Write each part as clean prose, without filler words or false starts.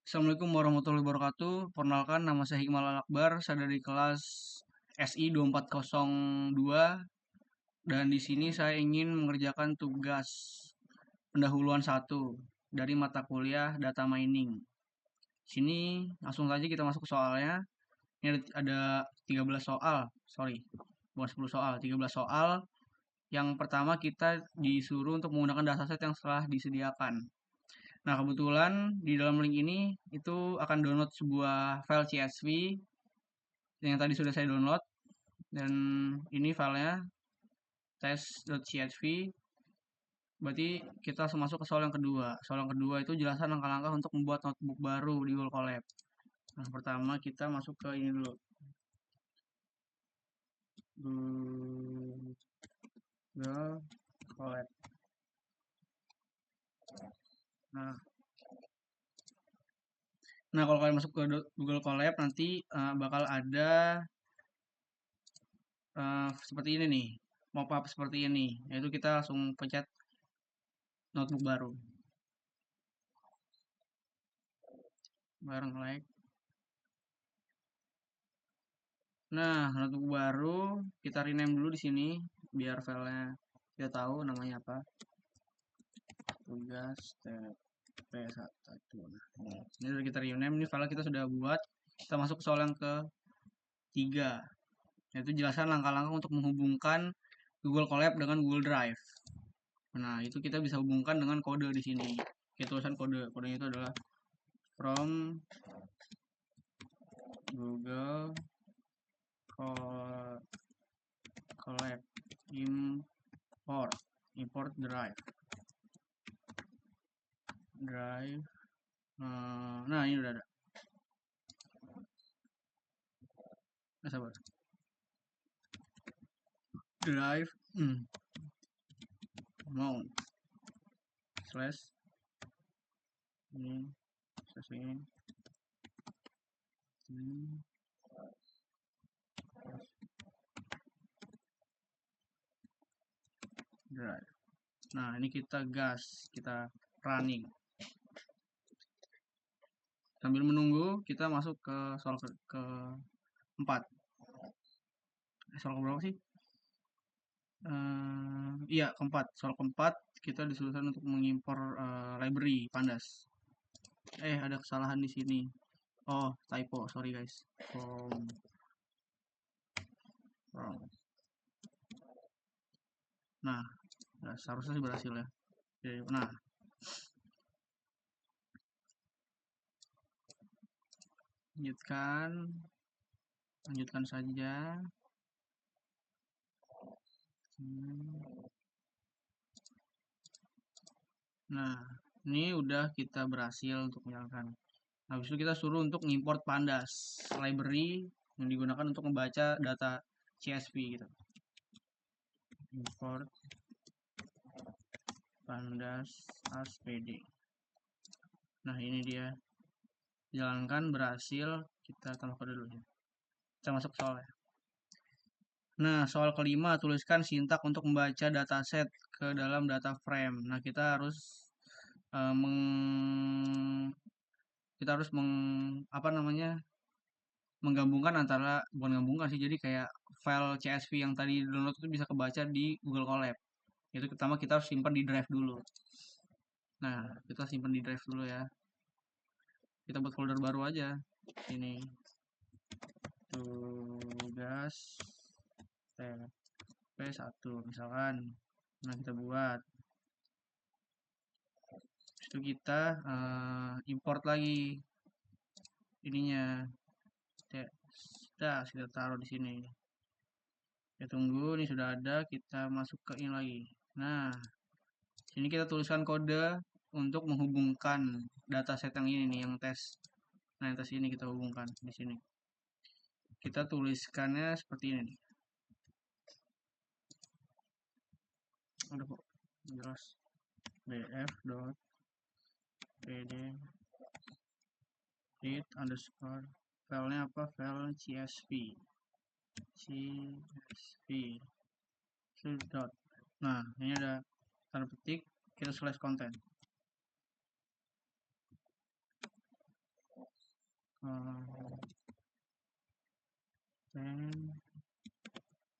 Assalamualaikum warahmatullahi wabarakatuh. Perkenalkan, nama saya Hikmal Al-Akbar. Saya dari kelas SI 2402 dan di sini saya ingin mengerjakan tugas pendahuluan satu dari mata kuliah data mining. Sini langsung saja kita masuk ke soalnya. Ini ada 13 soal, sorry, bukan 10 soal, 13 soal. Yang pertama kita disuruh untuk menggunakan dataset yang telah disediakan. Nah, kebetulan di dalam link ini itu akan download sebuah file CSV yang tadi sudah saya download dan ini filenya test.csv. Berarti kita langsung masuk ke soal yang kedua. Soal yang kedua itu jelasan langkah-langkah untuk membuat notebook baru di Google Colab. Nah, pertama kita masuk ke ini dulu. Google Colab. Nah, kalau kalian masuk ke Google Colab nanti bakal ada seperti ini nih, pop-up seperti ini. Yaitu kita langsung pencet notebook baru. Bareng like. Nah, notebook baru kita rename dulu di sini biar filenya kita tahu namanya apa. Tugas TP1. Nah, ini sudah kita rename, ini file kita sudah buat. Kita masuk ke soal yang ketiga, yaitu jelasan langkah-langkah untuk menghubungkan Google Colab dengan Google Drive. Nah, itu kita bisa hubungkan dengan kode di sini. Kita tulisan kode. Kodenya itu adalah from Google Colab import drive. Nah, ini udah ada. Nah, sabar. Drive mount slash ini slash ini drive. Nah, ini kita gas, kita running. Sambil menunggu, kita masuk ke soal keempat. Soal keberapa sih? Iya, keempat. Soal keempat, kita disuruhkan untuk mengimpor library pandas. Ada kesalahan di sini. Oh, typo, sorry guys. Nah, seharusnya sih berhasil ya. Nah, lanjutkan saja. Nah, ini udah kita berhasil untuk menyalakan. Habis itu kita suruh untuk ngimport pandas library yang digunakan untuk membaca data CSV gitu. Import pandas as pd. Nah, ini dia. Jalankan berhasil. Kita tambah kode dulu ya. Kita masuk soal ya. Nah, soal kelima, tuliskan sintak untuk membaca dataset ke dalam data frame. Nah, kita harus menggabungkan antara, bukan gabungkan sih, jadi kayak file CSV yang tadi download itu bisa kebaca di Google Colab. Itu pertama kita harus simpan di drive dulu. Nah, kita simpan di drive dulu ya. Kita buat folder baru aja. Ini tugas TP1 misalkan. Nah, kita buat. Itu kita import lagi ininya. Sudah kita taruh di sini. Kita tunggu, ini sudah ada, kita masuk ke ini lagi. Nah, sini kita tuliskan kode untuk menghubungkan dataset yang ini nih, yang tes. Nah, yang tes ini kita hubungkan di sini. Kita tuliskannya seperti ini nih. Udah kok, jelas. bf.pd read underscore filenya apa? File csv dot. Nah, ini ada tanda petik, kita slash content.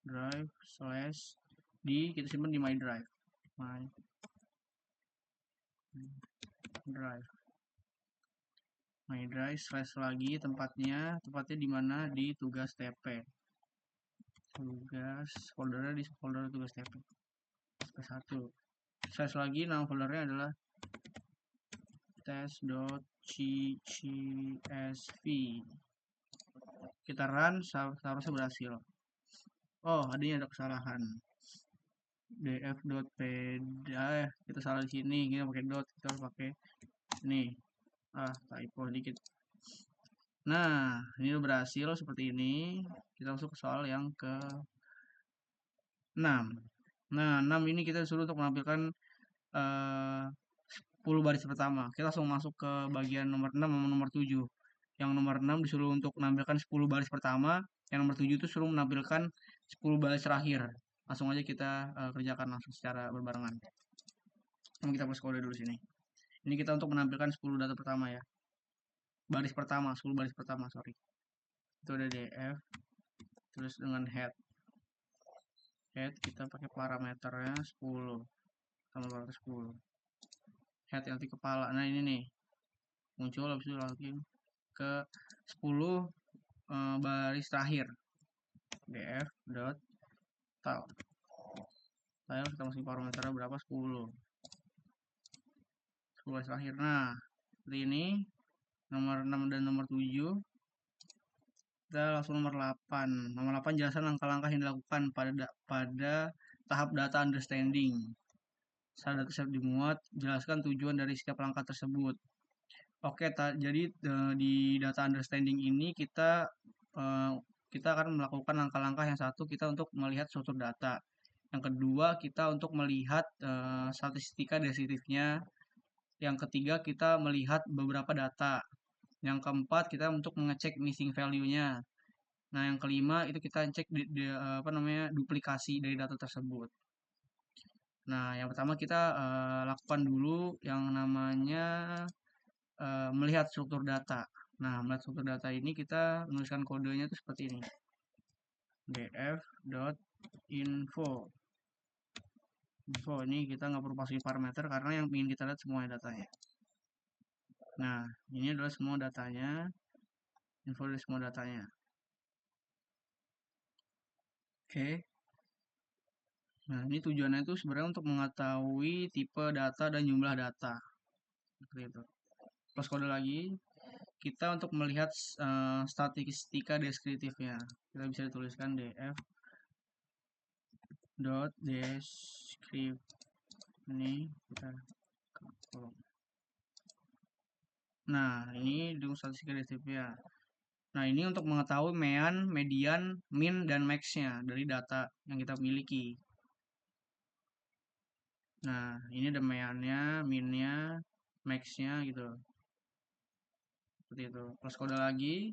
drive slash kita simpan di my drive slash lagi tempatnya di mana, di tugas TP, foldernya di folder tugas TP SP1 slash lagi, nama foldernya adalah test.ccsv. Kita run, seharusnya berhasil. Oh, ada kesalahan. df.pd kita salah di sini, kita pakai dot, kita harus pakai ini. Typo dikit. Nah, ini udah berhasil seperti ini. Kita masuk ke soal yang ke 6. Nah, 6 ini kita disuruh untuk menampilkan 10 baris pertama. Kita langsung masuk ke bagian nomor 6 sama nomor 7. Yang nomor 6 disuruh untuk menampilkan 10 baris pertama, yang nomor 7 itu suruh menampilkan 10 baris terakhir. Langsung aja kita kerjakan langsung secara berbarengan. Kita plus kode dulu sini. Ini kita untuk menampilkan 10 data pertama ya. 10 baris pertama, sorry. Itu ada df, terus dengan head kita pakai parameternya 10 sama parameter 10. Head yang di kepala. Nah, ini nih. Muncul habis itu lagi ke 10 baris terakhir. df.tile. Tile kita masukin parameternya berapa? 10 baris terakhir. Nah, seperti ini. Nomor 6 dan nomor 7. Kita langsung nomor 8. Nomor 8 jelaskan langkah-langkah yang dilakukan pada tahap data understanding. Saat data set dimuat, jelaskan tujuan dari setiap langkah tersebut. Oke, jadi di data understanding ini kita akan melakukan langkah-langkah yang satu, kita untuk melihat struktur data. Yang kedua, kita untuk melihat statistika deskriptifnya. Yang ketiga, kita melihat beberapa data. Yang keempat, kita untuk mengecek missing value-nya. Nah, yang kelima itu kita cek duplikasi dari data tersebut. Nah, yang pertama kita lakukan dulu yang namanya melihat struktur data. Nah, melihat struktur data ini kita menuliskan kodenya itu seperti ini. df.info. Info ini kita nggak perlu masukin parameter karena yang ingin kita lihat semuanya datanya. Nah, ini adalah semua datanya. Info dari semua datanya. Oke. Nah, ini tujuannya itu sebenarnya untuk mengetahui tipe data dan jumlah data. Seperti itu. Plus kode lagi, kita untuk melihat statistika deskriptifnya. Kita bisa tuliskan df.descript. Ini kita kolom. Nah, ini di statistika deskriptifnya. Nah, ini untuk mengetahui median, min, dan max-nya dari data yang kita miliki. Nah, ini ada meannya, minnya, max-nya gitu. Seperti itu. Plus kode lagi,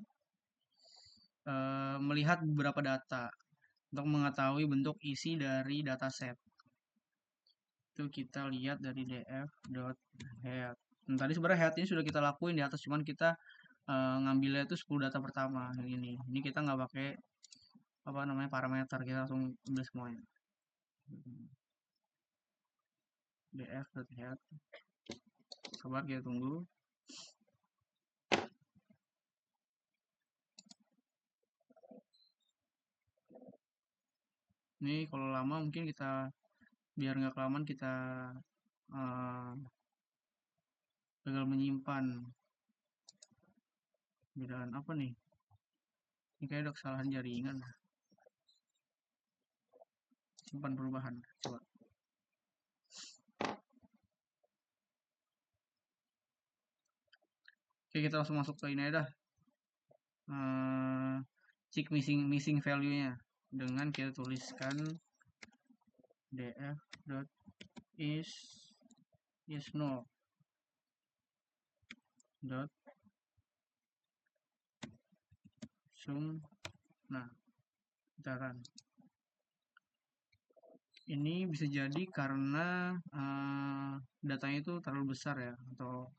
melihat beberapa data untuk mengetahui bentuk isi dari dataset. Itu kita lihat dari df.head. Nah, tadi sebenarnya head ini sudah kita lakuin di atas, cuman kita ngambilnya itu 10 data pertama yang ini. Ini kita nggak pakai parameter, kita langsung ambil semuanya. df.head. Sabar, kita tunggu. Ini kalau lama mungkin kita biar nggak kelamaan kita gagal menyimpan. Bedaan apa nih? Ini kayak ada kesalahan jaringan. Simpan perubahan. Coba. Oke, kita langsung masuk ke ini aja. Cek missing value-nya dengan kita tuliskan df.is null dot sum. Nah, kita run. Ini bisa jadi karena datanya itu terlalu besar ya, atau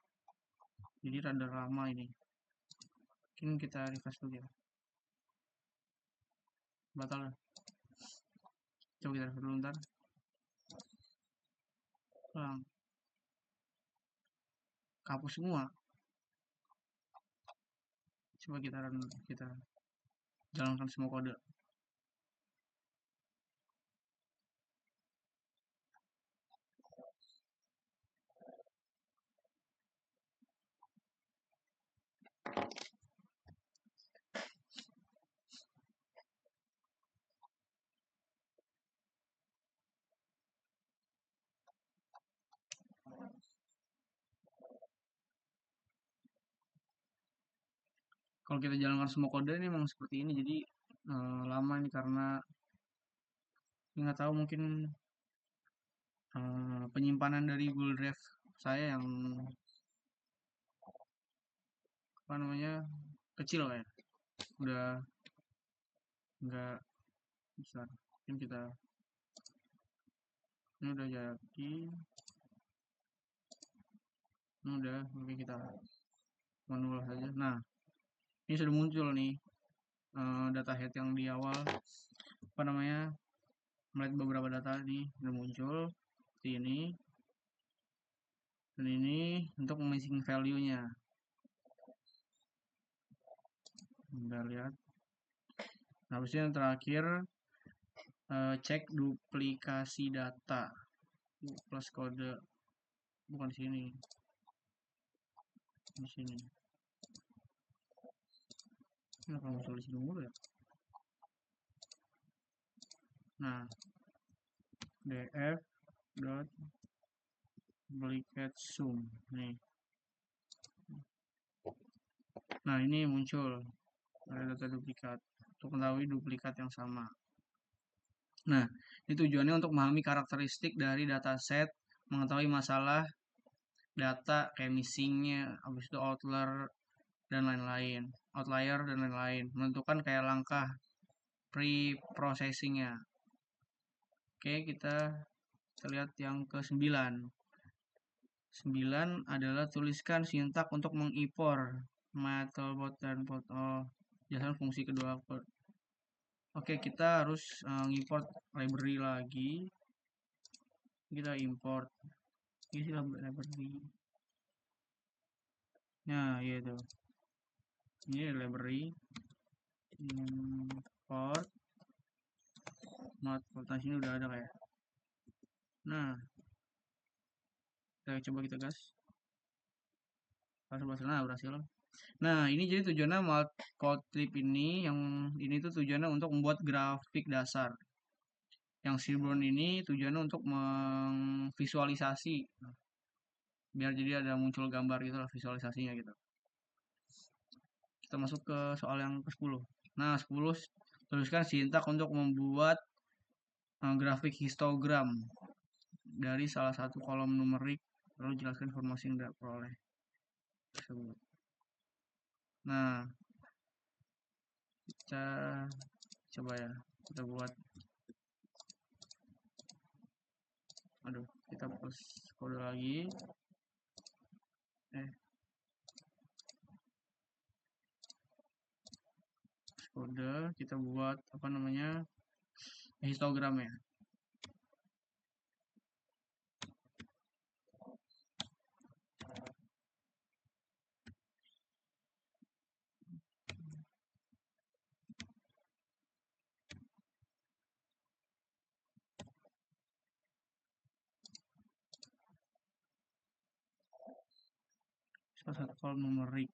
jadi rada lama ini. Mungkin kita refresh dulu ya. Batal ya. Coba kita refresh dulu ntar. Kapus semua. Coba kita jalankan semua kode. Kalau kita jalankan semua kode ini memang seperti ini, jadi lama ini karena nggak tahu mungkin penyimpanan dari Google Drive saya yang apa namanya kecil kayak udah nggak besar. Mungkin kita ini udah jadi, ini udah, oke kita manual saja. Nah, ini sudah muncul nih data head yang di awal apa namanya melihat beberapa data nih udah muncul seperti ini, dan ini untuk missing value-nya. Kita lihat. Nah, habis yang terakhir cek duplikasi data plus kode, bukan di sini, di sini. Kenapa muncul di sini dulu ya? Nah, df dot duplicate sum nih. Nah, ini muncul ada data duplikat untuk mengetahui duplikat yang sama. Nah, ini tujuannya untuk memahami karakteristik dari dataset, mengetahui masalah data kayak missingnya, habis itu outlier dan lain-lain, menentukan kayak langkah pre-processingnya. Oke, kita lihat yang ke-9. 9 adalah tuliskan sintak untuk mengimpor Matplotlib dan jelasan fungsi kedua. Oke, kita harus import library lagi. Kita import isi library. Nah, gitu. Ini library import Matplotlib, sini udah ada kayak. Nah, kita gas. Nah, berhasil. Nah, ini jadi tujuannya Matplotlib ini, yang ini tuh tujuannya untuk membuat grafik dasar. Yang Seaborn ini tujuannya untuk memvisualisasi, biar jadi ada muncul gambar gitu lah, visualisasinya gitu. Kita masuk ke soal yang ke-10. Nah, 10 tuliskan sintak untuk membuat grafik histogram dari salah satu kolom numerik, lalu jelaskan informasi yang diperoleh tersebut. Nah, kita coba ya, kita buat, aduh, kita plus kode lagi, kode, kita buat apa namanya histogram ya. Salah satu kolom numerik.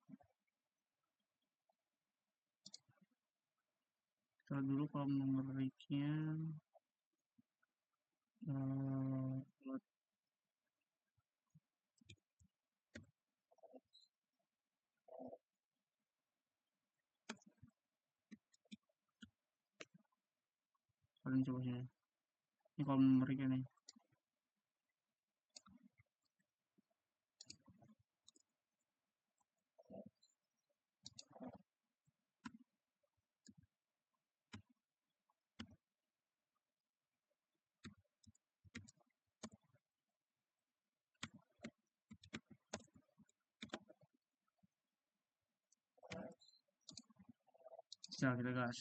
Kita dulu kolom numeriknya. Kalian coba sini. Ini kolom numeriknya nih. Bisa kita gas.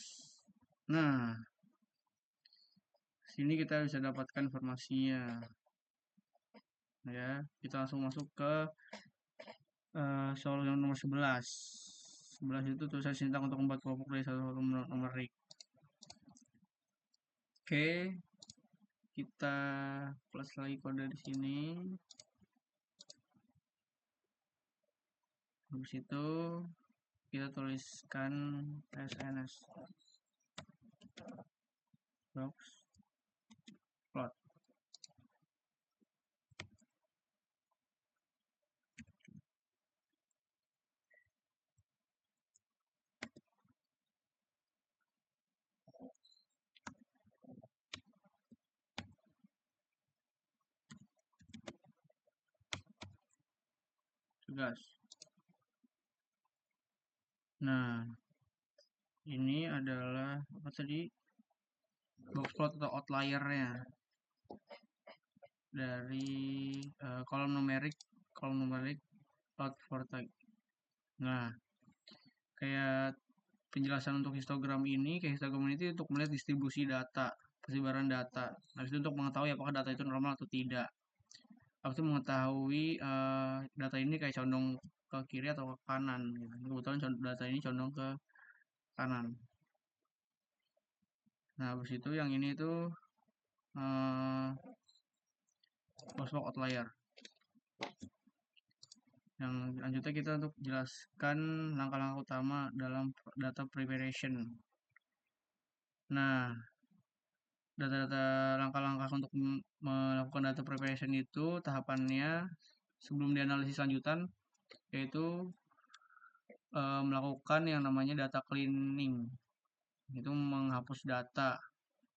Nah, sini kita bisa dapatkan informasinya. Ya, kita langsung masuk ke soal yang nomor 11. 11 itu tulisan sintaks untuk membuat kelompok dari satu numerik. Oke, kita plus lagi kode di sini. Habis itu kita tuliskan SNS box plot. Tugas. Nah, ini adalah apa tadi? Box plot atau outlier-nya dari kolom numerik plot for type. Nah, kayak penjelasan untuk histogram ini, kayak histogram ini untuk melihat distribusi data, persebaran data. Habis itu untuk mengetahui apakah data itu normal atau tidak. Habis itu mengetahui data ini kayak condong ke kiri atau ke kanan. Gitu. Kebetulan data ini condong ke kanan. Nah, habis itu yang ini tuh box outlier. Yang selanjutnya kita untuk jelaskan langkah-langkah utama dalam data preparation. Nah, langkah-langkah untuk melakukan data preparation itu tahapannya sebelum dianalisis lanjutan yaitu melakukan yang namanya data cleaning. Itu menghapus data,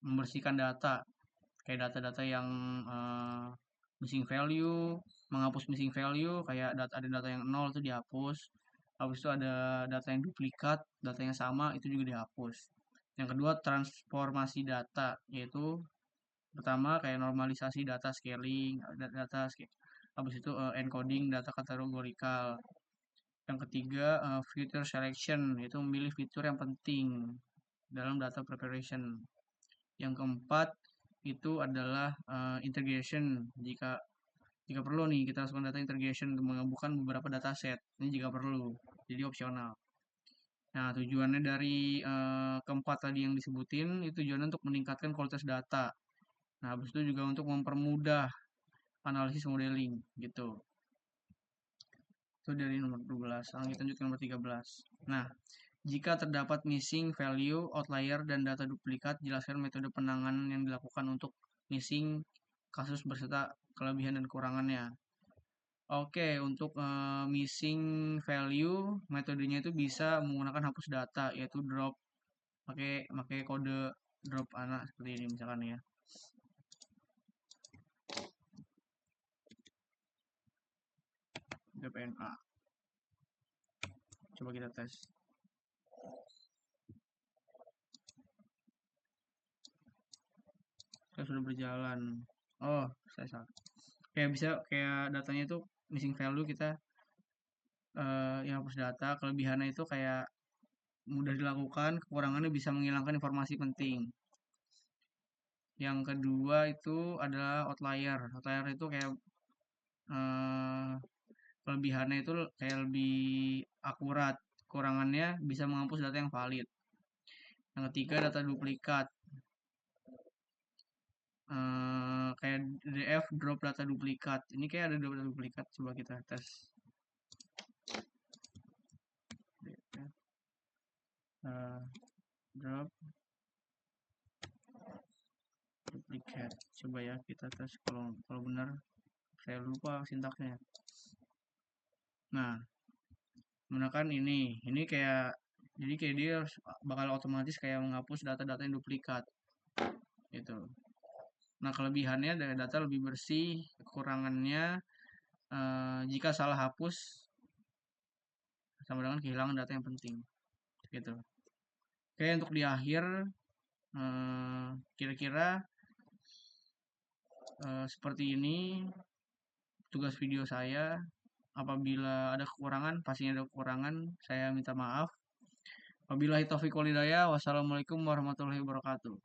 membersihkan data kayak data-data yang missing value, menghapus missing value kayak ada data yang 0 itu dihapus. Habis itu ada data yang duplikat, data yang sama itu juga dihapus. Yang kedua transformasi data, yaitu pertama kayak normalisasi data scaling, habis itu encoding data kategorikal. Yang ketiga feature selection, yaitu memilih fitur yang penting dalam data preparation. Yang keempat itu adalah integration. Jika perlu nih kita lakukan data integration untuk menggabungkan beberapa dataset. Ini jika perlu, jadi opsional. Nah, tujuannya dari keempat tadi yang disebutin, itu tujuannya untuk meningkatkan kualitas data. Nah, habis itu juga untuk mempermudah analisis modeling, gitu. Itu dari nomor 12. Sekarang kita lanjut ke nomor 13. Nah, jika terdapat missing value, outlier, dan data duplikat, jelaskan metode penanganan yang dilakukan untuk missing kasus beserta kelebihan dan kekurangannya. Oke, untuk missing value, metodenya itu bisa menggunakan hapus data, yaitu drop, pakai kode drop anak seperti ini misalkan ya. DPNA. Coba kita tes. Saya sudah berjalan. Oh, saya salah. Kayak datanya itu missing value kita yang hapus data, kelebihannya itu kayak mudah dilakukan, kekurangannya bisa menghilangkan informasi penting. Yang kedua itu adalah outlier. Outlier itu kayak kelebihannya itu kayak lebih akurat, kekurangannya bisa menghapus data yang valid. Yang ketiga data duplikat. Kayak DF drop data duplikat. Ini kayak ada data duplikat. Coba kita tes. Drop duplicate. Coba ya kita tes kalau benar. Saya lupa sintaksnya. Nah, menggunakan ini kayak jadi kayak dia bakal otomatis kayak menghapus data-data yang duplikat gitu. Nah, kelebihannya dari data lebih bersih, kekurangannya jika salah hapus sama dengan kehilangan data yang penting gitu. Oke, untuk di akhir kira-kira seperti ini tugas video saya. Apabila ada kekurangan, pastinya ada kekurangan, saya minta maaf. Wabillahi taufiq walhidayah. Wassalamualaikum warahmatullahi wabarakatuh.